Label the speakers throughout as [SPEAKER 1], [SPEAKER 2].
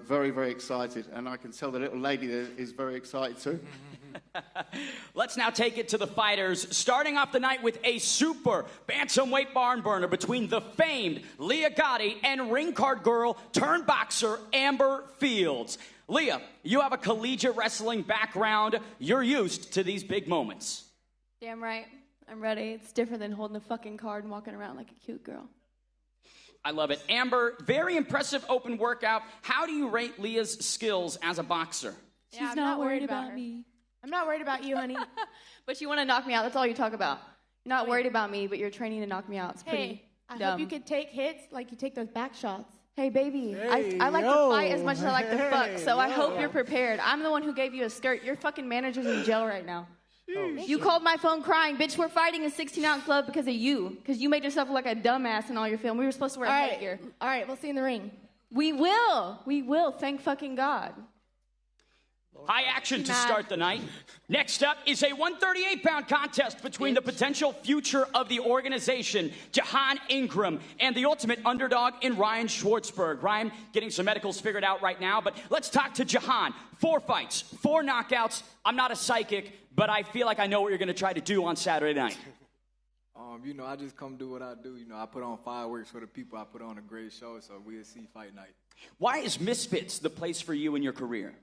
[SPEAKER 1] very, very excited. And I can tell the little lady there is very excited too.
[SPEAKER 2] Let's now take it to the fighters, starting off the night with a super bantamweight barn burner between the famed Leah Gotti and ring card girl turned boxer Amber Fields. Leah, you have a collegiate wrestling background. You're used to these big moments.
[SPEAKER 3] Damn right. I'm ready. It's different than holding a fucking card and walking around like a cute girl.
[SPEAKER 2] I love it. Amber, very impressive open workout. How do you rate Leah's skills as a boxer?
[SPEAKER 3] She's not worried about me.
[SPEAKER 4] I'm not worried about you, honey.
[SPEAKER 3] But you want to knock me out. That's all you talk about. You're not worried about me, but you're training to knock me out. It's pretty
[SPEAKER 4] I
[SPEAKER 3] dumb.
[SPEAKER 4] hope you could take hits like you take those back shots.
[SPEAKER 3] Hey, baby,
[SPEAKER 5] Hey,
[SPEAKER 3] I like to fight as much as I like to fuck, so I hope
[SPEAKER 5] yo.
[SPEAKER 3] you're prepared. I'm the one who gave you a skirt. Your fucking manager's in jail right now.
[SPEAKER 5] Oh,
[SPEAKER 3] You called my phone crying. Bitch, we're fighting a 16-ounce glove because of you. Because you made yourself look like a dumbass in all your film. We were supposed to wear headgear.
[SPEAKER 4] All right, we'll see you in the ring.
[SPEAKER 3] We will. We will. Thank fucking God.
[SPEAKER 2] High action to start the night. Next up is a 138-pound contest between the potential future of the organization, Jihan Ingram, and the ultimate underdog in Ryan Schwartzberg. Ryan getting some medicals figured out right now, but let's talk to Jihan. 4 fights, 4 knockouts. I'm not a psychic, but I feel like I know what you're going to try to do on Saturday night.
[SPEAKER 6] You know, I just come do what I do. You know, I put on fireworks for the people. I put on a great show, so we'll see fight night.
[SPEAKER 2] Why is Misfits the place for you in your career?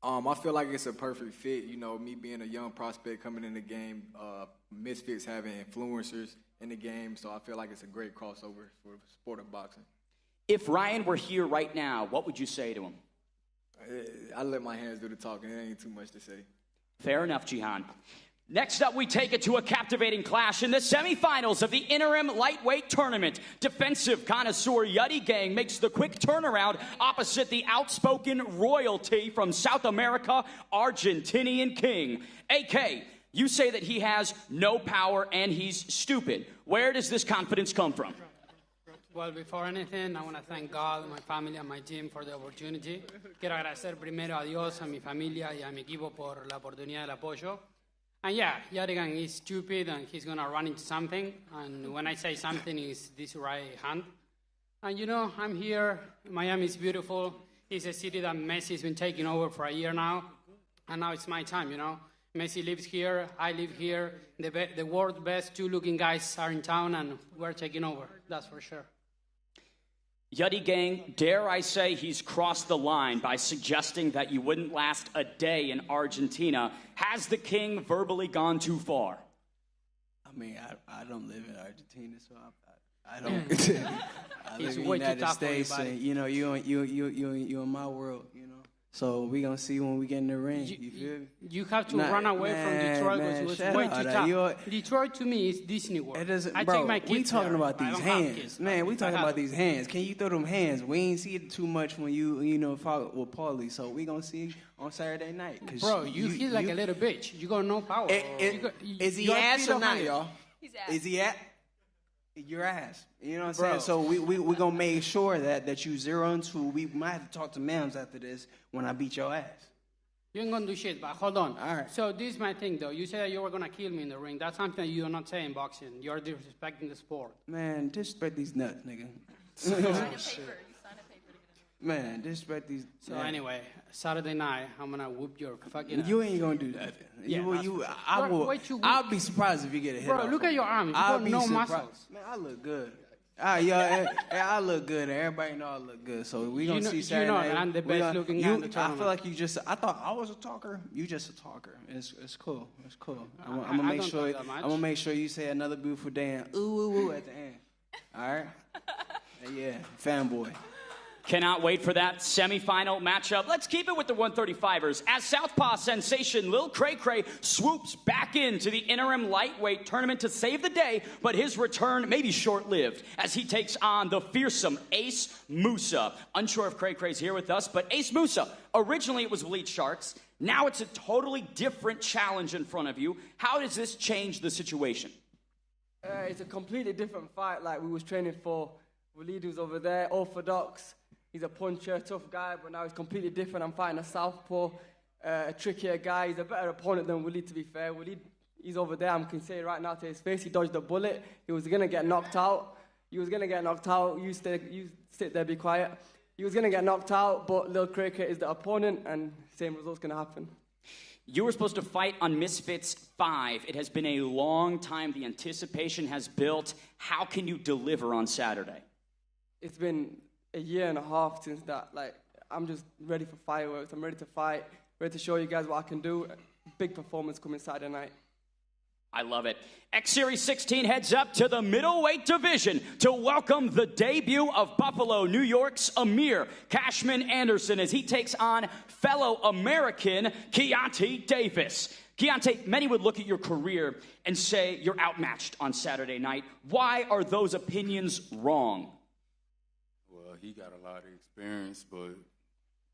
[SPEAKER 6] I feel like it's a perfect fit. You know, me being a young prospect coming in the game, Misfits having influencers in the game, so I feel like it's a great crossover for the sport of boxing.
[SPEAKER 2] If Ryan were here right now, what would you say to him?
[SPEAKER 6] I let my hands do the talking. It ain't too much to say.
[SPEAKER 2] Fair enough, Jihan. Next up, we take it to a captivating clash in the semifinals of the interim lightweight tournament. Defensive connoisseur Yudi Gang makes the quick turnaround opposite the outspoken royalty from South America, Argentinian King. AK, you say that he has no power and he's stupid. Where does this confidence come from?
[SPEAKER 7] Well, before anything, I want to thank God, my family, and my team for the opportunity. Quiero agradecer primero a Dios, a mi familia y a mi equipo por la oportunidad del apoyo. And yeah, Yadigan is stupid and he's going to run into something. And when I say something, it's this right hand. And you know, I'm here. Miami is beautiful. It's a city that Messi has been taking over for a year now. And now it's my time, you know. Messi lives here. I live here. The world's best 2-looking guys are in town and we're taking over. That's for sure.
[SPEAKER 2] Yudi Gang, dare I say he's crossed the line by suggesting that you wouldn't last a day in Argentina. Has the king verbally gone too far?
[SPEAKER 5] I mean, I don't live in Argentina, so I don't. I live in the United States, and you know, you in my world, you know. So we gonna see when we get in the ring. You feel me?
[SPEAKER 7] You have to run away from Detroit because it was way too tough. Detroit to me is Disney World. I take my kids
[SPEAKER 5] we talking
[SPEAKER 7] there.
[SPEAKER 5] about these hands, man. We talking about these hands. Can you throw them hands? We ain't see it too much when you know fought with Paulie. So we gonna see on Saturday night.
[SPEAKER 7] Bro, you feel like a little bitch. You got no power.
[SPEAKER 5] Is he ass or not, y'all?
[SPEAKER 3] He's ass.
[SPEAKER 5] Is he at your ass? You know what I'm saying? So we gonna make sure that you 0-2. We might have to talk to Mams after this when I beat your ass.
[SPEAKER 7] You ain't gonna do shit, but hold on.
[SPEAKER 5] All right.
[SPEAKER 7] So this is my thing, though. You said that you were gonna kill me in the ring. That's something that you do not say in boxing. You're disrespecting the sport.
[SPEAKER 5] Man, disrespect these nuts, nigga. Man, disrespect these.
[SPEAKER 7] So anyway, Saturday night, I'm gonna whoop your fucking ass.
[SPEAKER 5] You ain't gonna do that.
[SPEAKER 7] Yeah,
[SPEAKER 5] I'll be surprised if you get a hit.
[SPEAKER 7] Bro, look at your arms. You got no muscles.
[SPEAKER 5] Man, I look good. I look good. Everybody know I look good. So we gonna see Saturday.
[SPEAKER 7] You know, I'm the best looking guy in the tournament.
[SPEAKER 5] I feel like I thought I was a talker. You just a talker. It's cool. It's cool. I'm gonna make sure. I'm gonna make sure you say another beautiful day and ooh at the end. All right. Yeah, fanboy.
[SPEAKER 2] Cannot wait for that semifinal matchup. Let's keep it with the 135ers as Southpaw sensation Lil Cray Cray swoops back into the interim lightweight tournament to save the day, but his return may be short-lived as he takes on the fearsome Ace Musa. Unsure if Cray Cray's here with us, but Ace Musa, originally it was Bleach Sharks. Now it's a totally different challenge in front of you. How does this change the situation?
[SPEAKER 8] It's a completely different fight like we was training for. Walid was over there, orthodox. He's a puncher, tough guy, but now he's completely different. I'm fighting a southpaw, a trickier guy. He's a better opponent than Walid, to be fair. Walid, he's over there. I can say it right now to his face. He dodged the bullet. He was going to get knocked out. You sit there, be quiet. he was going to get knocked out, but Lil Cray Cray is the opponent, and same result's going to happen.
[SPEAKER 2] You were supposed to fight on Misfits 5. It has been a long time. The anticipation has built. How can you deliver on Saturday?
[SPEAKER 8] It's been a year and a half since that. Like, I'm just ready for fireworks. I'm ready to fight, ready to show you guys what I can do. Big performance coming Saturday night.
[SPEAKER 2] I love it. X Series 16 heads up to the middleweight division to welcome the debut of Buffalo, New York's Amir Cashman Anderson as he takes on fellow American Keontae Davis. Keontae, many would look at your career and say you're outmatched on Saturday night. Why are those opinions wrong?
[SPEAKER 9] Well, he got a lot of experience, but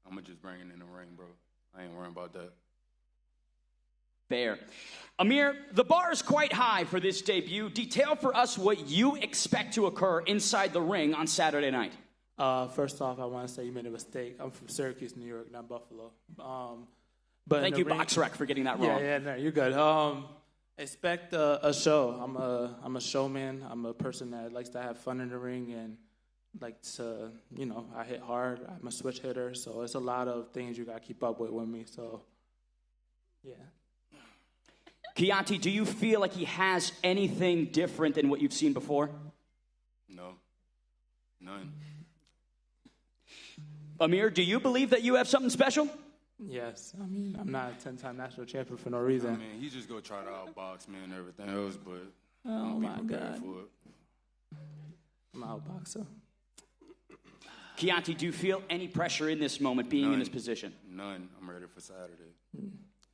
[SPEAKER 9] I'm going to just bring it in the ring, bro. I ain't worrying about that.
[SPEAKER 2] Fair. Amir, the bar is quite high for this debut. Detail for us what you expect to occur inside the ring on Saturday night.
[SPEAKER 10] First off, I want to say you made a mistake. I'm from Syracuse, New York, not Buffalo. But
[SPEAKER 2] Thank you, BoxRec, for getting that wrong.
[SPEAKER 10] Yeah, no, you're good. Expect a show. I'm a showman. I'm a person that likes to have fun in the ring and likes to, I hit hard. I'm a switch hitter, so it's a lot of things you got to keep up with me. So, yeah.
[SPEAKER 2] Keontae, do you feel like he has anything different than what you've seen before?
[SPEAKER 9] No. None.
[SPEAKER 10] Amir, do you believe that you have something special? Yes. I mean, I'm not a 10-time national champion for no reason.
[SPEAKER 9] I mean, he's just going to try to outbox me and everything else, but
[SPEAKER 10] oh my God.
[SPEAKER 9] For it.
[SPEAKER 10] I'm an outboxer.
[SPEAKER 2] Keontae, do you feel any pressure in this moment being in this position?
[SPEAKER 9] None. I'm ready for Saturday.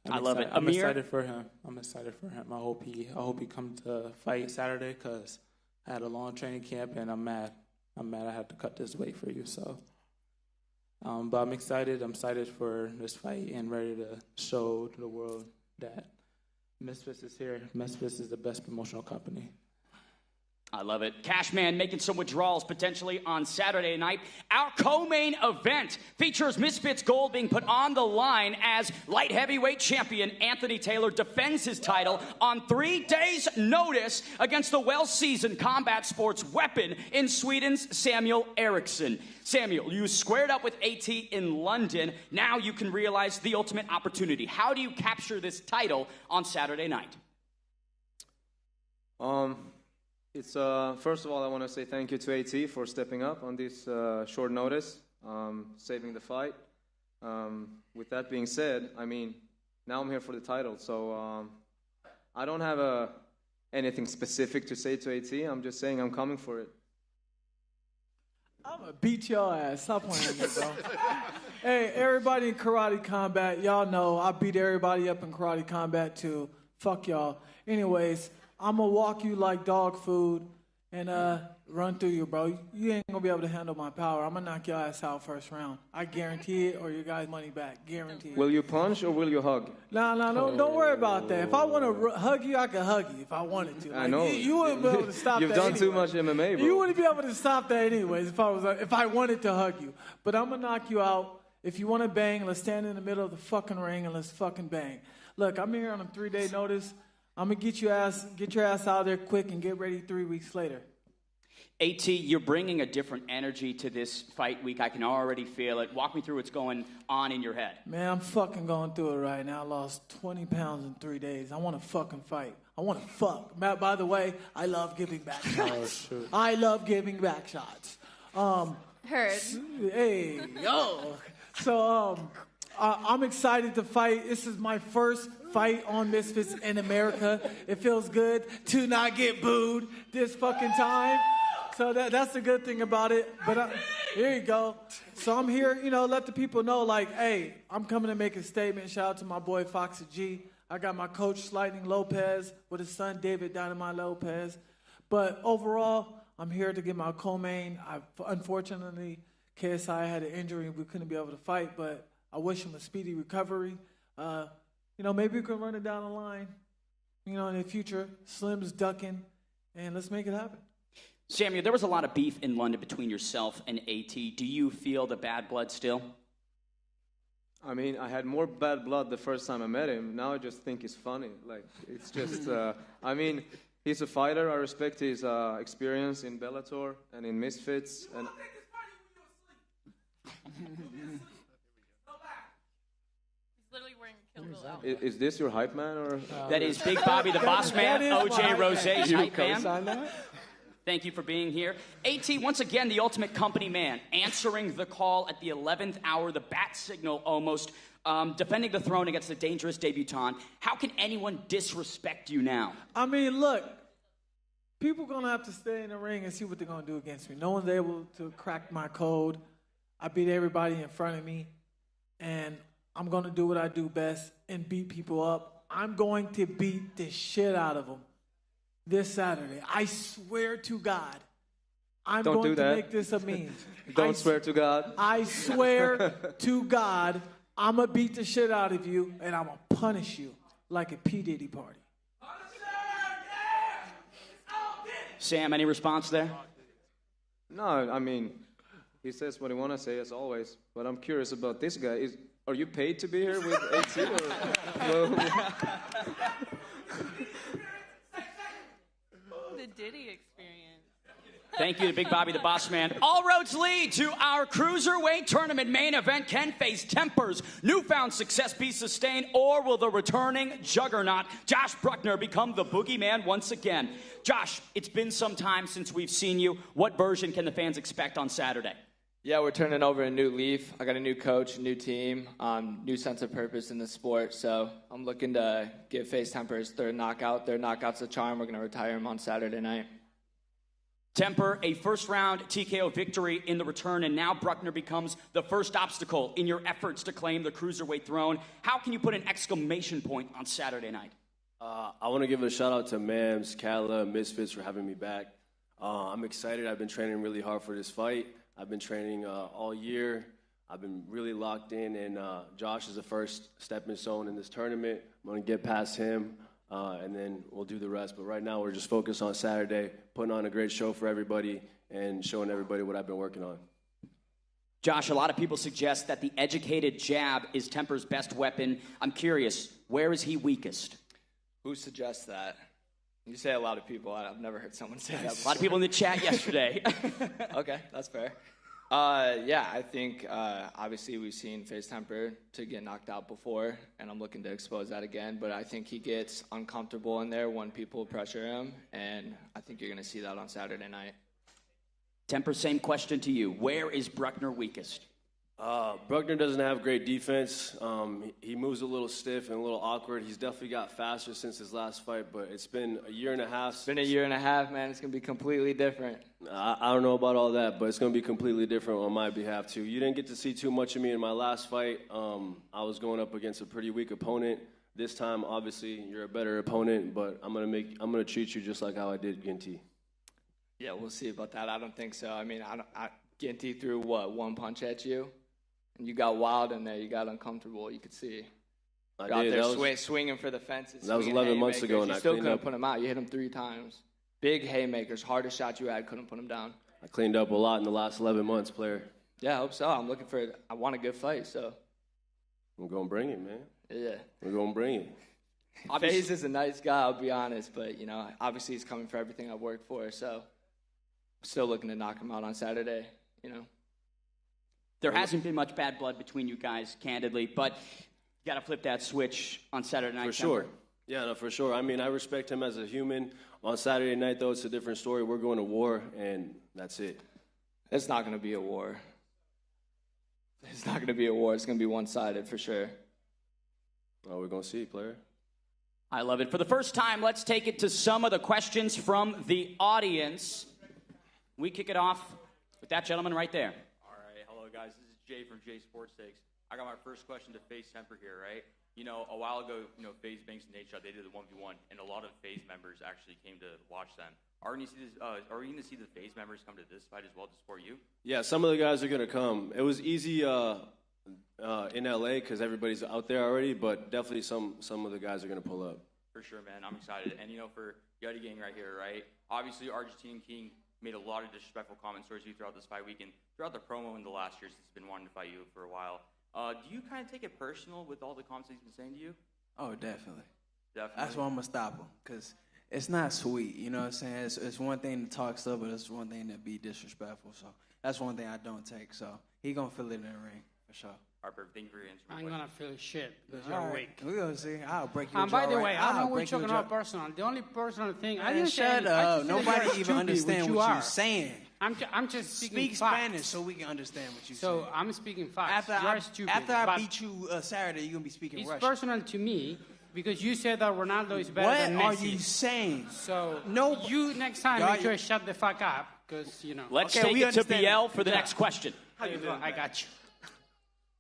[SPEAKER 2] I love it.
[SPEAKER 10] I'm
[SPEAKER 2] Amir?
[SPEAKER 10] excited for him. I hope he comes to fight Saturday because I had a long training camp and I'm mad. I had to cut this weight for you. So, but I'm excited. I'm excited for this fight and ready to show to the world that Misfits is here. Misfits is the best promotional company.
[SPEAKER 2] I love it. Cashman making some withdrawals potentially on Saturday night. Our co-main event features Misfits Gold being put on the line as light heavyweight champion Anthony Taylor defends his title on 3 days' notice against the well-seasoned combat sports weapon in Sweden's Samuel Eriksson. Samuel, you squared up with AT in London. Now you can realize the ultimate opportunity. How do you capture this title on Saturday night?
[SPEAKER 11] It's first of all, I want to say thank you to AT for stepping up on this short notice, saving the fight. With that being said, I mean, now I'm here for the title, so I don't have anything specific to say to AT. I'm just saying I'm coming for it.
[SPEAKER 12] I'm gonna beat your ass. Stop playing with me, bro. Hey, everybody in karate combat, y'all know I beat everybody up in karate combat too. Fuck y'all. Anyways, I'm going to walk you like dog food and run through you, bro. You ain't going to be able to handle my power. I'm going to knock your ass out first round. I guarantee it, or your guys' money back. Guarantee it.
[SPEAKER 11] Will you punch or will you hug?
[SPEAKER 12] No, don't worry about that. If I want to hug you, I can hug you if I wanted to. Like,
[SPEAKER 11] I know.
[SPEAKER 12] You wouldn't be able to stop
[SPEAKER 11] You've
[SPEAKER 12] that
[SPEAKER 11] done
[SPEAKER 12] anyway.
[SPEAKER 11] too much MMA, bro.
[SPEAKER 12] You wouldn't be able to stop that anyways if I wanted to hug you. But I'm going to knock you out. If you want to bang, let's stand in the middle of the fucking ring and let's fucking bang. Look, I'm here on a 3-day notice. I'm going to get your ass out there quick and get ready 3 weeks later.
[SPEAKER 2] AT, you're bringing a different energy to this fight week. I can already feel it. Walk me through what's going on in your head.
[SPEAKER 12] Man, I'm fucking going through it right now. I lost 20 pounds in 3 days. I want to fucking fight. I want to fuck. Matt, by the way, I love giving back shots.
[SPEAKER 10] Oh,
[SPEAKER 12] I love giving back shots.
[SPEAKER 3] Heard.
[SPEAKER 12] Hey, yo. So, I'm excited to fight. This is my first fight on Misfits in America. It feels good to not get booed this fucking time. So that's the good thing about it. But here you go. So I'm here, let the people know, like, hey, I'm coming to make a statement. Shout out to my boy Foxy G. I got my coach Lightning Lopez with his son David Dynamite Lopez. But overall, I'm here to get my co-main. Unfortunately, KSI had an injury and we couldn't be able to fight, but I wish him a speedy recovery. Maybe we can run it down the line, in the future. Slim's ducking, and let's make it happen.
[SPEAKER 2] Samuel, there was a lot of beef in London between yourself and AT. Do you feel the bad blood still?
[SPEAKER 11] I mean, I had more bad blood the first time I met him. Now I just think he's funny. Like, it's just, he's a fighter. I respect his experience in Bellator and in Misfits. And
[SPEAKER 13] Literally wearing a Kill Bill outfit.
[SPEAKER 11] Is this your hype man or?
[SPEAKER 2] That is Big Bobby, the boss man, OJ Rose's
[SPEAKER 11] You
[SPEAKER 2] hype man.
[SPEAKER 11] co-sign that?
[SPEAKER 2] Thank you for being here. AT, once again, the ultimate company man, answering the call at the 11th hour, the bat signal almost, defending the throne against the dangerous debutant. How can anyone disrespect you now?
[SPEAKER 12] I mean, look, people going to have to stay in the ring and see what they're going to do against me. No one's able to crack my code. I beat everybody in front of me, and I'm going to do what I do best and beat people up. I'm going to beat the shit out of them this Saturday. I swear to God. I'm
[SPEAKER 11] Don't
[SPEAKER 12] going
[SPEAKER 11] do
[SPEAKER 12] to
[SPEAKER 11] that.
[SPEAKER 12] make this a meme.
[SPEAKER 11] Don't swear to God.
[SPEAKER 12] I swear to God, I'm going to beat the shit out of you, and I'm going to punish you like a P. Diddy party.
[SPEAKER 2] Sam, any response there?
[SPEAKER 11] No, I mean, he says what he want to say as always. But I'm curious about this guy. Are you paid to be here with AT?
[SPEAKER 13] The Diddy experience.
[SPEAKER 2] Thank you to Big Bobby, the boss man. All roads lead to our Cruiserweight Tournament main event. Can Faze Temper's newfound success be sustained, or will the returning juggernaut, Josh Brookner, become the boogeyman once again? Josh, it's been some time since we've seen you. What version can the fans expect on Saturday?
[SPEAKER 14] Yeah, we're turning over a new leaf. I got a new coach, new team, new sense of purpose in the sport. So I'm looking to give Faze Temper his third knockout. Their knockout's a charm. We're going to retire him on Saturday night.
[SPEAKER 2] Temper, a first-round TKO victory in the return, and now Brookner becomes the first obstacle in your efforts to claim the Cruiserweight throne. How can you put an exclamation point on Saturday night?
[SPEAKER 15] I want to give a shout-out to Mams, Kala, Misfits for having me back. I'm excited. I've been training really hard for this fight. I've been training all year. I've been really locked in, and Josh is the first stepping stone in this tournament. I'm going to get past him, and then we'll do the rest. But right now, we're just focused on Saturday, putting on a great show for everybody and showing everybody what I've been working on.
[SPEAKER 2] Josh, a lot of people suggest that the educated jab is Temper's best weapon. I'm curious, where is he weakest?
[SPEAKER 14] Who suggests that? You say a lot of people. I've never heard someone say that.
[SPEAKER 2] A lot of people in the chat yesterday.
[SPEAKER 14] Okay, that's fair. Yeah, I think obviously we've seen Faze Temper to get knocked out before, and I'm looking to expose that again. But I think he gets uncomfortable in there when people pressure him, and I think you're going to see that on Saturday night.
[SPEAKER 2] Temper, same question to you. Where is Brookner weakest?
[SPEAKER 15] Brookner doesn't have great defense. He moves a little stiff and a little awkward. He's definitely got faster since his last fight, but it's been a year and a half.
[SPEAKER 14] It's been a year and a half, man. It's going to be completely different.
[SPEAKER 15] I don't know about all that, but it's going to be completely different on my behalf, too. You didn't get to see too much of me in my last fight. I was going up against a pretty weak opponent. This time, obviously, you're a better opponent, but I'm going to treat you just like how I did Ginty.
[SPEAKER 14] Yeah, we'll see about that. I don't think so. I mean, Ginty threw, one punch at you? And you got wild in there. You got uncomfortable. You could see.
[SPEAKER 15] I
[SPEAKER 14] got
[SPEAKER 15] did.
[SPEAKER 14] there swinging for the fences.
[SPEAKER 15] That was 11 months ago, and
[SPEAKER 14] you
[SPEAKER 15] I
[SPEAKER 14] still
[SPEAKER 15] cleaned
[SPEAKER 14] couldn't
[SPEAKER 15] up.
[SPEAKER 14] put him out. You hit him 3 times. Big haymakers. Hardest shot you had. Couldn't put him down.
[SPEAKER 15] I cleaned up a lot in the last 11 months, player.
[SPEAKER 14] Yeah, I hope so. I'm looking for it. I want a good fight, so.
[SPEAKER 15] We're going to bring it, man.
[SPEAKER 14] Yeah.
[SPEAKER 15] We're going to bring it.
[SPEAKER 14] Faze is a nice guy, I'll be honest. But, obviously he's coming for everything I've worked for, so. I'm still looking to knock him out on Saturday,
[SPEAKER 2] There hasn't been much bad blood between you guys, candidly, but you got to flip that switch on Saturday night.
[SPEAKER 15] For sure. Yeah, no, for sure. I mean, I respect him as a human. On Saturday night, though, it's a different story. We're going to war, and that's it.
[SPEAKER 14] It's not going to be a war. It's not going to be a war. It's going to be one-sided for sure.
[SPEAKER 15] Oh, we're going to see, player.
[SPEAKER 2] I love it. For the first time, let's take it to some of the questions from the audience. We kick it off with that gentleman right there.
[SPEAKER 16] All right, hello guys. This is Jay from Jay Sports Takes. I got my first question to Faze Temper here, right? A while ago, Faze Banks and Nate Shot, they did the 1v1, and a lot of Faze members actually came to watch them. Are we going to see the Faze members come to this fight as well to support you?
[SPEAKER 15] Yeah, some of the guys are going to come. It was easy in LA because everybody's out there already, but definitely some of the guys are going to pull up.
[SPEAKER 16] For sure, man. I'm excited. And, for Yudi gang right here, right? Obviously, Argentinian King made a lot of disrespectful comments towards you throughout this fight weekend, throughout the promo in the last years. He's been wanting to fight you for a while. Do you kind of take it personal with all the comments he's been saying to you?
[SPEAKER 5] Oh, definitely.
[SPEAKER 16] Definitely.
[SPEAKER 5] That's why I'm going to stop him. Because it's not sweet. You know what I'm saying? It's one thing to talk stuff, but it's one thing to be disrespectful. So that's one thing I don't take. So he gonna feel it in the ring for sure.
[SPEAKER 16] Harper, thank you for answering my
[SPEAKER 7] I'm
[SPEAKER 16] question.
[SPEAKER 7] gonna feel shit because
[SPEAKER 5] All
[SPEAKER 7] you're
[SPEAKER 5] right,
[SPEAKER 7] weak.
[SPEAKER 5] we're gonna see. I'll break your
[SPEAKER 7] And
[SPEAKER 5] jaw.
[SPEAKER 7] by the way,
[SPEAKER 5] right.
[SPEAKER 7] I
[SPEAKER 5] I'll
[SPEAKER 7] know we're
[SPEAKER 5] break your
[SPEAKER 7] talking
[SPEAKER 5] jaw.
[SPEAKER 7] about personal. The only personal thing I
[SPEAKER 5] Man,
[SPEAKER 7] didn't
[SPEAKER 5] shut
[SPEAKER 7] say,
[SPEAKER 5] up.
[SPEAKER 7] I just said that
[SPEAKER 5] Nobody
[SPEAKER 7] you're
[SPEAKER 5] even
[SPEAKER 7] stupid,
[SPEAKER 5] understand
[SPEAKER 7] which
[SPEAKER 5] what
[SPEAKER 7] you
[SPEAKER 5] you're
[SPEAKER 7] are.
[SPEAKER 5] saying.
[SPEAKER 7] I'm just speaking
[SPEAKER 5] Speak
[SPEAKER 7] facts.
[SPEAKER 5] Spanish so we can understand what you're
[SPEAKER 7] So
[SPEAKER 5] saying.
[SPEAKER 7] I'm speaking facts.
[SPEAKER 5] After
[SPEAKER 7] You're stupid.
[SPEAKER 5] after I
[SPEAKER 7] but
[SPEAKER 5] beat you Saturday, you're gonna be speaking
[SPEAKER 7] it's
[SPEAKER 5] Russian.
[SPEAKER 7] personal to me because you said that Ronaldo is better
[SPEAKER 5] What
[SPEAKER 7] than Messi.
[SPEAKER 5] are you saying?
[SPEAKER 7] So
[SPEAKER 5] No,
[SPEAKER 7] you next time
[SPEAKER 5] Y'all-
[SPEAKER 7] make sure shut the fuck up because you know.
[SPEAKER 2] Let's
[SPEAKER 5] Okay,
[SPEAKER 2] take
[SPEAKER 5] we
[SPEAKER 2] it to
[SPEAKER 5] understand
[SPEAKER 2] BL
[SPEAKER 5] that.
[SPEAKER 2] for the next question.
[SPEAKER 17] How you doing?
[SPEAKER 7] I got you.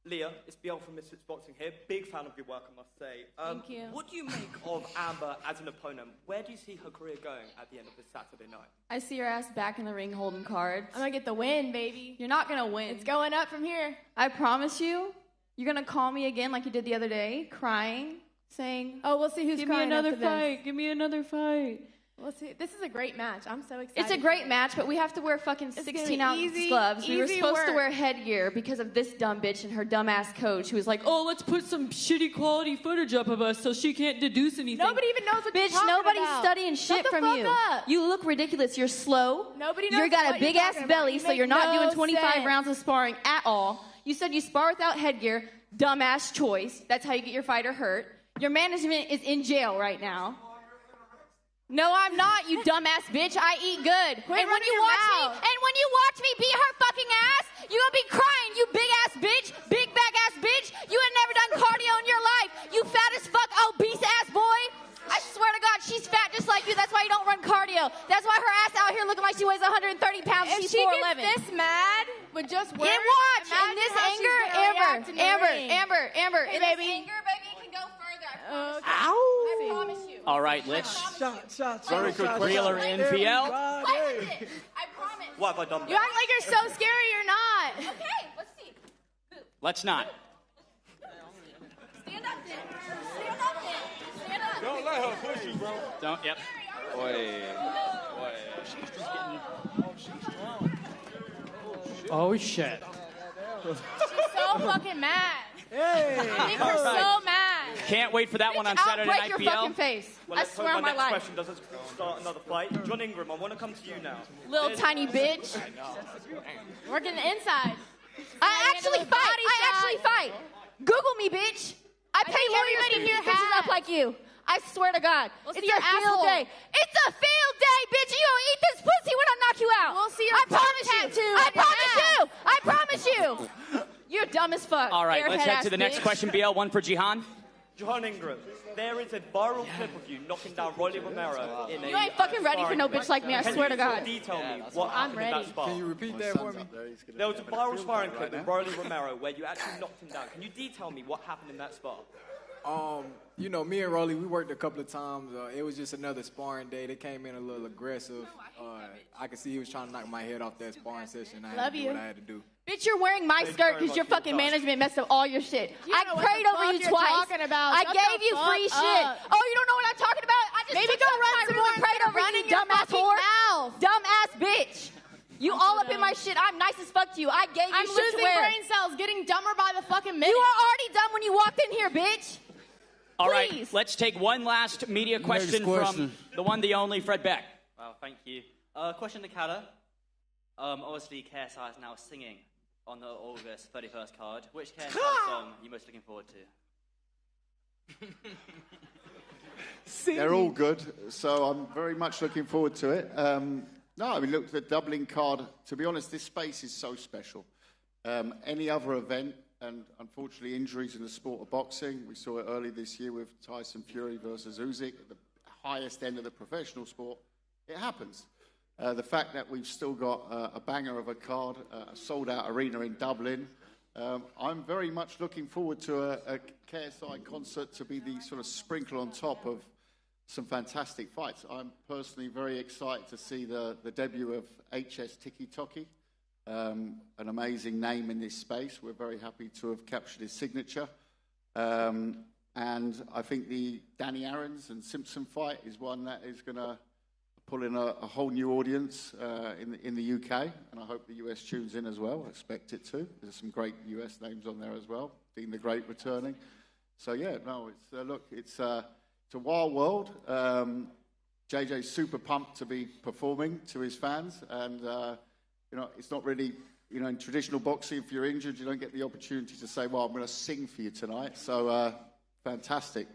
[SPEAKER 17] Leah, it's Biel from Misfits Boxing here. Big fan of your work, I must say.
[SPEAKER 3] Thank you.
[SPEAKER 17] What do you make of Amber as an opponent? Where do you see her career going at the end of this Saturday night?
[SPEAKER 3] I see your ass back in the ring holding cards.
[SPEAKER 4] I'm gonna get the win, baby.
[SPEAKER 3] You're not gonna win.
[SPEAKER 4] It's going up from here.
[SPEAKER 3] I promise you, you're gonna call me again like you did the other day, crying, saying,
[SPEAKER 4] Oh, we'll see who's
[SPEAKER 3] "Give me
[SPEAKER 4] crying
[SPEAKER 3] another
[SPEAKER 4] after this.
[SPEAKER 3] fight. Give me another fight."
[SPEAKER 4] We'll see. This is a great match. I'm so excited.
[SPEAKER 3] It's a great match, but we have to wear fucking
[SPEAKER 4] It's gonna be
[SPEAKER 3] 16-ounce
[SPEAKER 4] easy-
[SPEAKER 3] gloves. We were
[SPEAKER 4] easy
[SPEAKER 3] supposed to
[SPEAKER 4] work.
[SPEAKER 3] wear headgear because of this dumb bitch and her dumbass coach who was like, "Oh, let's put some shitty quality footage up of us so she can't deduce anything."
[SPEAKER 4] Nobody even knows what
[SPEAKER 3] Bitch,
[SPEAKER 4] you're talking
[SPEAKER 3] nobody's
[SPEAKER 4] about.
[SPEAKER 3] studying
[SPEAKER 4] Shut
[SPEAKER 3] shit
[SPEAKER 4] the
[SPEAKER 3] from
[SPEAKER 4] fuck
[SPEAKER 3] you.
[SPEAKER 4] up.
[SPEAKER 3] You look ridiculous. You're slow.
[SPEAKER 4] Nobody knows
[SPEAKER 3] You got
[SPEAKER 4] what
[SPEAKER 3] a
[SPEAKER 4] you're
[SPEAKER 3] big ass
[SPEAKER 4] talking about.
[SPEAKER 3] belly,
[SPEAKER 4] You
[SPEAKER 3] so
[SPEAKER 4] make
[SPEAKER 3] you're not
[SPEAKER 4] no
[SPEAKER 3] doing 25
[SPEAKER 4] sense.
[SPEAKER 3] rounds of sparring at all. You said you spar without headgear. Dumbass choice. That's how you get your fighter hurt. Your management is in jail right now. No, I'm not, you dumbass bitch. I eat good.
[SPEAKER 4] Quit
[SPEAKER 3] and when
[SPEAKER 4] running
[SPEAKER 3] you
[SPEAKER 4] your
[SPEAKER 3] watch
[SPEAKER 4] mouth.
[SPEAKER 3] me beat her fucking ass, you gonna be crying, you big ass bitch, big back ass bitch. You ain't never done cardio in your life. You fat as fuck, obese ass boy. I swear to God, she's fat just like you. That's why you don't run cardio. That's why her ass out here looking like she weighs 130 pounds.
[SPEAKER 4] If
[SPEAKER 3] She's
[SPEAKER 4] she
[SPEAKER 3] 4'11".
[SPEAKER 4] gets this mad with just words,
[SPEAKER 3] And watch,
[SPEAKER 4] imagine
[SPEAKER 3] in this
[SPEAKER 4] how she's
[SPEAKER 3] anger,
[SPEAKER 4] gonna react in the ring.
[SPEAKER 3] Amber,
[SPEAKER 4] Hey,
[SPEAKER 3] in
[SPEAKER 4] baby.
[SPEAKER 3] this anger, baby, it can go further. I promise.
[SPEAKER 4] Ow!
[SPEAKER 3] I promise you.
[SPEAKER 2] All right, let's
[SPEAKER 12] Shot.
[SPEAKER 1] Very good question.
[SPEAKER 2] reel her in, BL.
[SPEAKER 3] Play with it. I promise.
[SPEAKER 17] What have I done?
[SPEAKER 4] You act like you're so scary. You're not.
[SPEAKER 3] Okay, let's see.
[SPEAKER 2] Let's not.
[SPEAKER 3] Stand up then. Stand up then. Stand up.
[SPEAKER 9] Don't let her push you, bro.
[SPEAKER 2] Don't. Yep.
[SPEAKER 7] Oh shit.
[SPEAKER 4] She's so fucking mad.
[SPEAKER 12] Hey.
[SPEAKER 4] I think we're so mad.
[SPEAKER 2] Can't wait for that one on
[SPEAKER 3] I'll
[SPEAKER 2] Saturday
[SPEAKER 3] break
[SPEAKER 2] Night
[SPEAKER 3] your
[SPEAKER 2] BL.
[SPEAKER 3] fucking face.
[SPEAKER 17] Well,
[SPEAKER 3] I
[SPEAKER 17] let's
[SPEAKER 3] swear
[SPEAKER 17] hope
[SPEAKER 3] on
[SPEAKER 17] my
[SPEAKER 3] my
[SPEAKER 17] next
[SPEAKER 3] life.
[SPEAKER 17] question doesn't start another fight. John Ingram, I want to come to you now.
[SPEAKER 3] Little tiny bitch.
[SPEAKER 4] Working the inside.
[SPEAKER 3] I actually fight. Google me, bitch. I pay lawyers to
[SPEAKER 4] everybody
[SPEAKER 3] beat
[SPEAKER 4] here
[SPEAKER 3] bitches
[SPEAKER 4] has.
[SPEAKER 3] up like you. I swear to God.
[SPEAKER 4] We'll
[SPEAKER 3] It's
[SPEAKER 4] see
[SPEAKER 3] a
[SPEAKER 4] your
[SPEAKER 3] field
[SPEAKER 4] asshole.
[SPEAKER 3] day. It's a field day, bitch. You gonna eat this pussy when I knock you out.
[SPEAKER 4] We'll see your
[SPEAKER 3] I promise you.
[SPEAKER 4] tattoo
[SPEAKER 3] I
[SPEAKER 4] on your
[SPEAKER 3] promise
[SPEAKER 4] ass.
[SPEAKER 3] you. I promise you. You're dumb as fuck.
[SPEAKER 2] All right, let's
[SPEAKER 3] airhead
[SPEAKER 2] head
[SPEAKER 3] ass
[SPEAKER 2] to the next
[SPEAKER 3] bitch.
[SPEAKER 2] question, BL. One for Jihan.
[SPEAKER 17] Jihan Ingram, there is a viral clip of you knocking down Rolly Romero in a
[SPEAKER 3] You ain't fucking ready for no bitch like me, I
[SPEAKER 17] Can
[SPEAKER 3] swear
[SPEAKER 17] you
[SPEAKER 3] to God.
[SPEAKER 17] detail me what
[SPEAKER 3] I'm
[SPEAKER 17] happened in that
[SPEAKER 3] ready.
[SPEAKER 17] spar?
[SPEAKER 6] Can you repeat that for me?
[SPEAKER 17] There was a viral sparring clip with Rolly Romero where you actually knocked him down. Can you detail me what happened in that spar?
[SPEAKER 6] You know, me and Rolly, we worked a couple of times. It was just another sparring day. They came in a little aggressive. I could see he was trying to knock my head off that sparring session. I had
[SPEAKER 3] Love
[SPEAKER 6] to do
[SPEAKER 3] you.
[SPEAKER 6] what I had to do.
[SPEAKER 3] Bitch, you're wearing my
[SPEAKER 6] Thank you
[SPEAKER 3] skirt
[SPEAKER 6] very
[SPEAKER 3] because
[SPEAKER 6] much
[SPEAKER 3] your
[SPEAKER 6] for your
[SPEAKER 3] fucking
[SPEAKER 6] time.
[SPEAKER 3] management messed up all your shit.
[SPEAKER 4] You
[SPEAKER 3] I
[SPEAKER 4] know what
[SPEAKER 3] prayed
[SPEAKER 4] the
[SPEAKER 3] over
[SPEAKER 4] fuck
[SPEAKER 3] you
[SPEAKER 4] you're
[SPEAKER 3] twice.
[SPEAKER 4] talking about.
[SPEAKER 3] I
[SPEAKER 4] Shut
[SPEAKER 3] gave
[SPEAKER 4] the
[SPEAKER 3] you free
[SPEAKER 4] fuck
[SPEAKER 3] shit.
[SPEAKER 4] up.
[SPEAKER 3] Oh, you don't know what I'm talking about? I just
[SPEAKER 4] Maybe
[SPEAKER 3] took
[SPEAKER 4] go
[SPEAKER 3] some
[SPEAKER 4] run
[SPEAKER 3] time
[SPEAKER 4] some
[SPEAKER 3] to
[SPEAKER 4] more
[SPEAKER 3] and prayed
[SPEAKER 4] instead of
[SPEAKER 3] over you,
[SPEAKER 4] running your
[SPEAKER 3] dumbass
[SPEAKER 4] fucking
[SPEAKER 3] whore.
[SPEAKER 4] mouth.
[SPEAKER 3] Dumbass bitch. You all up in my shit. I'm nice as fuck to you. I gave you
[SPEAKER 4] I'm
[SPEAKER 3] shit to
[SPEAKER 4] losing
[SPEAKER 3] wear.
[SPEAKER 4] brain cells, getting dumber by the fucking minute.
[SPEAKER 3] You are already dumb when you walked in here, bitch.
[SPEAKER 2] All right,
[SPEAKER 3] Please.
[SPEAKER 2] let's take one last media question from the one, the only Fred Beck.
[SPEAKER 18] Well, thank you. Question to Kala. Obviously, KSI is now singing on the August 31st card. Which KSI song are you most looking forward to?
[SPEAKER 1] They're all good, so I'm very much looking forward to it. No, I mean, look, the Dublin card, to be honest, this space is so special. Any other event, and unfortunately injuries in the sport of boxing, we saw it early this year with Tyson Fury versus Usyk, at the highest end of the professional sport, it happens. The fact that we've still got a banger of a card, a sold-out arena in Dublin, I'm very much looking forward to a KSI concert to be the sort of sprinkle on top of some fantastic fights. I'm personally very excited to see the debut of HS Tiki Toki, an amazing name in this space. We're very happy to have captured his signature. And I think the Danny Aarons and Simpson fight is one that is going to pull in a whole new audience in the UK, and I hope the US tunes in as well. I expect it to. There's some great US names on there as well. Dean the Great returning. So yeah, no, it's look, it's a wild world. JJ's super pumped to be performing to his fans, and it's not really, in traditional boxing, if you're injured, you don't get the opportunity to say, well, I'm going to sing for you tonight. So fantastic,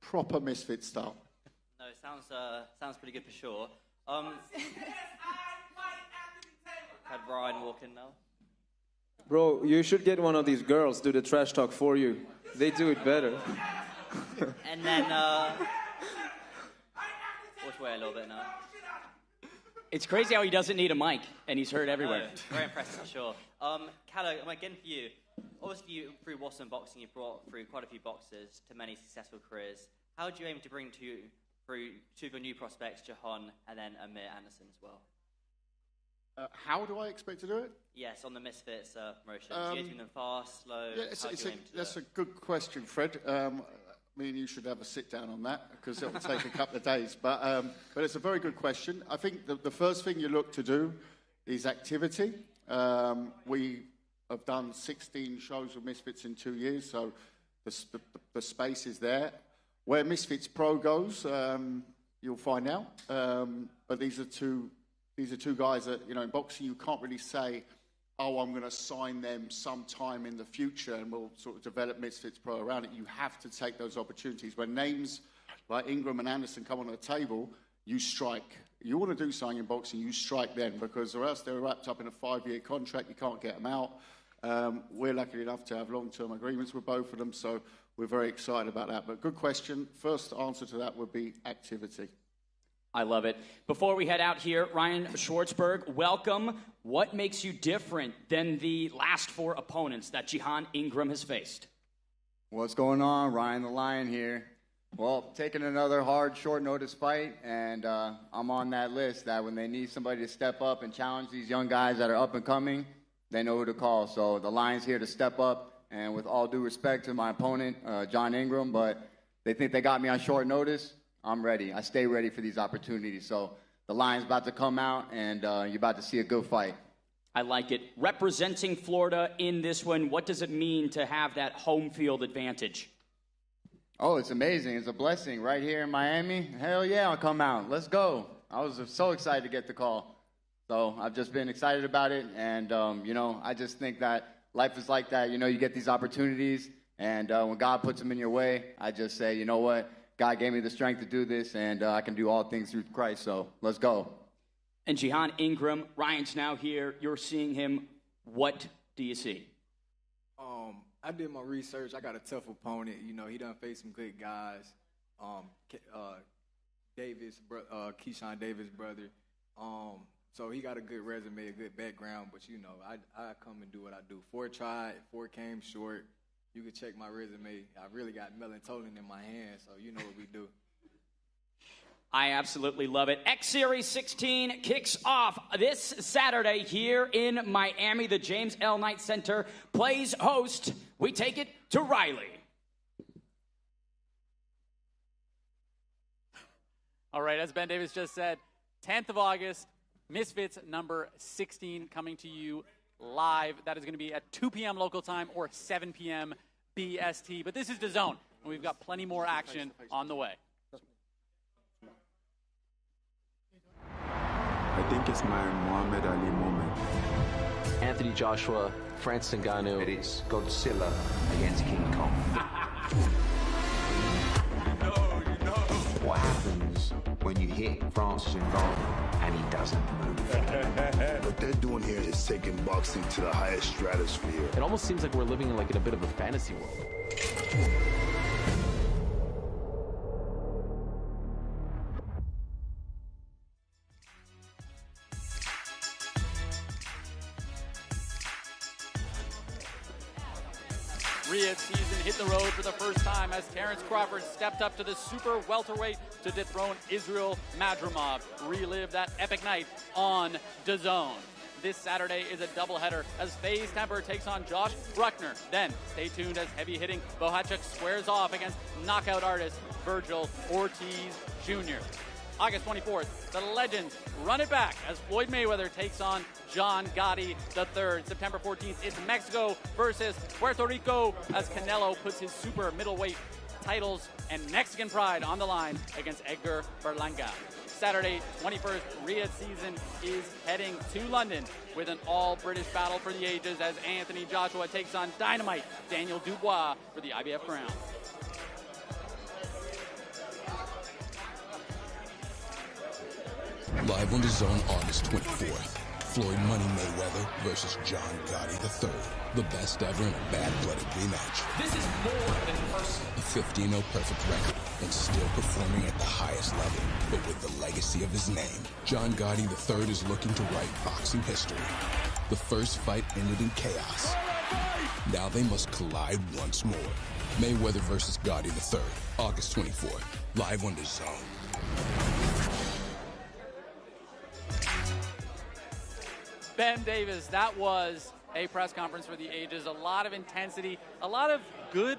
[SPEAKER 1] proper Misfit style.
[SPEAKER 18] No, it sounds pretty good for sure. Had Ryan walk in now.
[SPEAKER 11] Bro, you should get one of these girls do the trash talk for you. They do it better.
[SPEAKER 18] And then, which way a little bit now?
[SPEAKER 2] It's crazy how he doesn't need a mic, and he's heard everywhere.
[SPEAKER 18] Very impressive, for sure. Calla, again for you. Obviously, through Boston Boxing, you brought through quite a few boxers to many successful careers. How do you aim to bring through two of your new prospects, Jihan and then Amir Anderson as well?
[SPEAKER 1] How do I expect to do it?
[SPEAKER 18] Yes, on the Misfits promotion. Do you do them fast, slow?
[SPEAKER 1] Yeah, that's a good question, Fred. Me and you should have a sit down on that because it will take a couple of days. But it's a very good question. I think the first thing you look to do is activity. We have done 16 shows with Misfits in 2 years, so the space is there. Where Misfits Pro goes, you'll find out. But these are two guys that, in boxing you can't really say, oh, I'm going to sign them sometime in the future and we'll sort of develop Misfits Pro around it. You have to take those opportunities. When names like Ingram and Anderson come on the table, you strike. You want to do something in boxing, you strike then, because or else they're wrapped up in a 5-year contract, you can't get them out. We're lucky enough to have long-term agreements with both of them, so we're very excited about that. But good question. First answer to that would be activity.
[SPEAKER 2] I love it. Before we head out here, Ryan Schwartzberg, welcome. What makes you different than the last 4 opponents that Jihan Ingram has faced?
[SPEAKER 19] What's going on? Ryan the Lion here. Well, taking another hard, short-notice fight, and I'm on that list that when they need somebody to step up and challenge these young guys that are up and coming, they know who to call. So the Lion's here to step up, and with all due respect to my opponent, Jihan Ingram, but they think they got me on short notice. I'm ready. I stay ready for these opportunities. So the Lion's about to come out, and you're about to see a good fight.
[SPEAKER 2] I like it. Representing Florida in this one, what does it mean to have that home field advantage?
[SPEAKER 19] Oh, it's amazing. It's a blessing right here in Miami. Hell yeah, I'll come out. Let's go. I was so excited to get the call. So I've just been excited about it, and, I just think that life is like that. You get these opportunities, and when God puts them in your way, I just say, you know what? God gave me the strength to do this, and I can do all things through Christ, so let's go.
[SPEAKER 2] And Jihan Ingram, Ryan's now here. You're seeing him. What do you see?
[SPEAKER 6] I did my research. I got a tough opponent. He done faced some good guys. Keyshawn Davis' brother. So he got a good resume, a good background, but, I come and do what I do. 4 tried, 4 came short. You can check my resume. I really got melatonin in my hand, so you know what we do.
[SPEAKER 2] I absolutely love it. X Series 16 kicks off this Saturday here in Miami. The James L. Knight Center plays host. We take it to Riley.
[SPEAKER 20] All right, as Ben Davis just said, 10th of August, Misfits number 16 coming to you live. That is going to be at 2 p.m. local time or 7 p.m. BST. But this is Dazn, and we've got plenty more action on the way.
[SPEAKER 21] I think it's my Muhammad Ali moment.
[SPEAKER 22] Anthony Joshua, Francis Ngannou. It is Godzilla against King Kong. What happens when you hit Francis Ngannou and he doesn't move?
[SPEAKER 23] What they're doing here is taking boxing to the highest stratosphere.
[SPEAKER 22] It almost seems like we're living in a bit of a fantasy world.
[SPEAKER 20] Riyadh season hit the road for the first time as Terrence Crawford stepped up to the super welterweight to dethrone Israel Madrimov. Relive that epic night on Dazn. This Saturday is a doubleheader as Faze Temper takes on Josh Brookner. Then stay tuned as heavy-hitting Bohachuk squares off against knockout artist Virgil Ortiz Jr. August 24th, the Legends run it back as Floyd Mayweather takes on John Gotti III. September 14th, it's Mexico versus Puerto Rico as Canelo puts his super middleweight titles and Mexican pride on the line against Edgar Berlanga. Saturday, 21st, Riyadh season is heading to London with an all-British battle for the ages as Anthony Joshua takes on Dynamite Daniel Dubois for the IBF crown.
[SPEAKER 8] Live on Dazn August 24th. Floyd Money Mayweather versus John Gotti III. The best ever in a bad-blooded rematch.
[SPEAKER 10] This is more than personal.
[SPEAKER 8] A 15-0 perfect record and still performing at the highest level, but with the legacy of his name. John Gotti III is looking to write boxing history. The first fight ended in chaos. Now they must collide once more. Mayweather versus Gotti III, August 24th. Live on Dazn.
[SPEAKER 20] Ben Davis, that was a press conference for the ages. A lot of intensity, a lot of good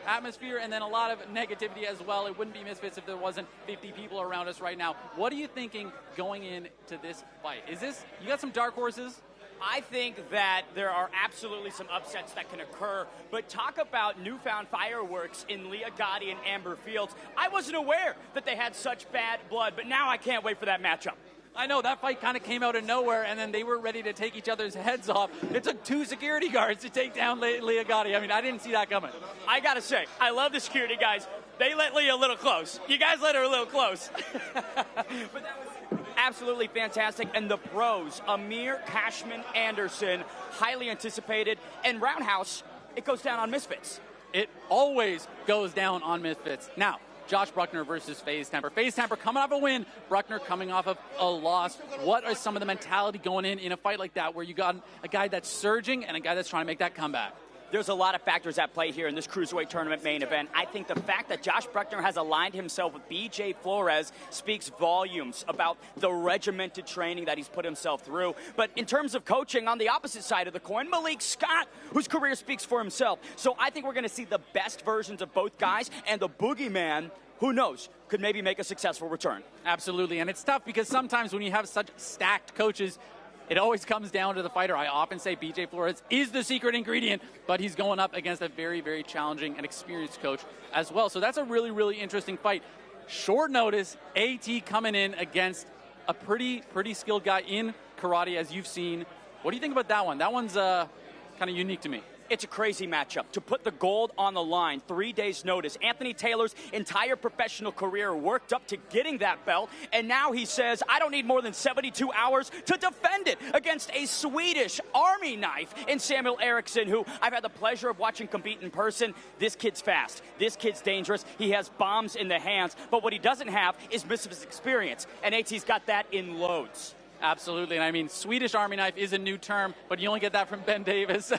[SPEAKER 20] atmosphere, and then a lot of negativity as well. It wouldn't be Misfits if there wasn't 50 people around us right now. What are you thinking going into this fight? You got some dark horses?
[SPEAKER 2] I think that there are absolutely some upsets that can occur, but talk about newfound fireworks in Leah Gotti and Amber Fields. I wasn't aware that they had such bad blood, but now I can't wait for that matchup.
[SPEAKER 20] I know, that fight kind of came out of nowhere, and then they were ready to take each other's heads off. It took 2 security guards to take down Leah Gotti. I mean, I didn't see that coming.
[SPEAKER 2] I got to say, I love the security guys. They let Leah a little close. You guys let her a little close. But that was absolutely fantastic. And the pros, Amir, Cashman, Anderson, highly anticipated. And Roundhouse, it goes down on Misfits.
[SPEAKER 20] It always goes down on Misfits. Now, Josh Brookner versus Faze Temper. Faze Temper coming off a win, Brookner coming off of a loss. What are some of the mentality going in a fight like that where you got a guy that's surging and a guy that's trying to make that comeback?
[SPEAKER 2] There's a lot of factors at play here in this Cruiserweight tournament main event. I think the fact that Josh Brookner has aligned himself with BJ Flores speaks volumes about the regimented training that he's put himself through. But in terms of coaching, on the opposite side of the coin, Malik Scott, whose career speaks for himself. So I think we're going to see the best versions of both guys, and the boogeyman, who knows, could maybe make a successful return.
[SPEAKER 20] Absolutely, and it's tough because sometimes when you have such stacked coaches, it always comes down to the fighter. I often say BJ Flores is the secret ingredient, but he's going up against a very, very challenging and experienced coach as well. So that's a really, really interesting fight. Short notice, AT coming in against a pretty skilled guy in karate, as you've seen. What do you think about that one? That one's kind of unique to me.
[SPEAKER 2] It's a crazy matchup. To put the gold on the line, 3 days' notice. Anthony Taylor's entire professional career worked up to getting that belt, and now he says, I don't need more than 72 hours to defend it against a Swedish army knife in Samuel Eriksson, who I've had the pleasure of watching compete in person. This kid's fast. This kid's dangerous. He has bombs in the hands, but what he doesn't have is Misfits experience, and AT's got that in loads.
[SPEAKER 20] Absolutely, and I mean, Swedish Army knife is a new term, but you only get that from Ben Davis.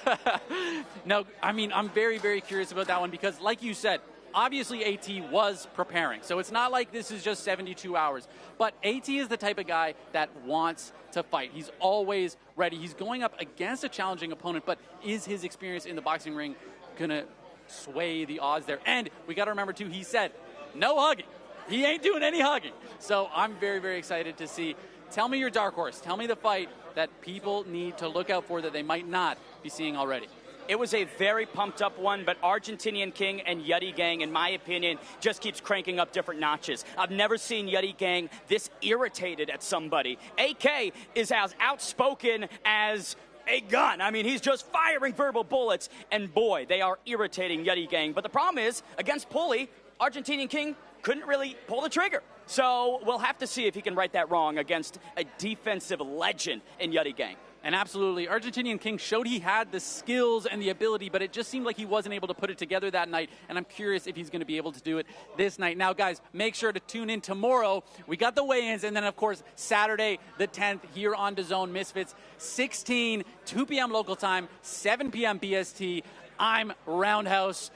[SPEAKER 20] No, I mean, I'm very, very curious about that one because, like you said, obviously AT was preparing. So it's not like this is just 72 hours. But AT is the type of guy that wants to fight. He's always ready. He's going up against a challenging opponent, but is his experience in the boxing ring going to sway the odds there? And we got to remember, too, he said, no hugging. He ain't doing any hugging. So I'm very, very excited to see. Tell me your dark horse. Tell me the fight that people need to look out for that they might not be seeing already.
[SPEAKER 2] It was a very pumped-up one, but Argentinian King and Yudi Gang, in my opinion, just keeps cranking up different notches. I've never seen Yudi Gang this irritated at somebody. AK is as outspoken as a gun. I mean, he's just firing verbal bullets, and boy, they are irritating Yudi Gang. But the problem is, against Pulley, Argentinian King couldn't really pull the trigger. So we'll have to see if he can right that wrong against a defensive legend in Yudi Gang.
[SPEAKER 20] And absolutely, Argentinian King showed he had the skills and the ability, but it just seemed like he wasn't able to put it together that night, and I'm curious if he's going to be able to do it this night. Now, guys, make sure to tune in tomorrow. We got the weigh-ins, and then, of course, Saturday the 10th here on Dazn Misfits, 16, 2 p.m. local time, 7 p.m. BST. I'm Roundhouse.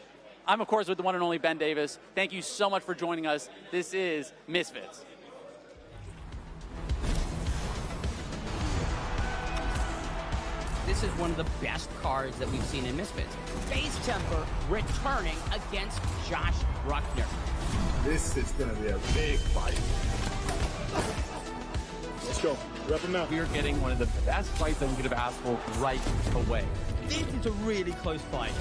[SPEAKER 20] I'm, of course, with the one and only Ben Davis. Thank you so much for joining us. This is Misfits.
[SPEAKER 13] This is one of the best cards that we've seen in Misfits. Faze Temper returning against Josh Brookner.
[SPEAKER 23] This is going to be a big fight.
[SPEAKER 24] Let's go. Rep him now.
[SPEAKER 25] We are getting one of the best fights that we could have asked for right away.
[SPEAKER 13] This is a really close fight.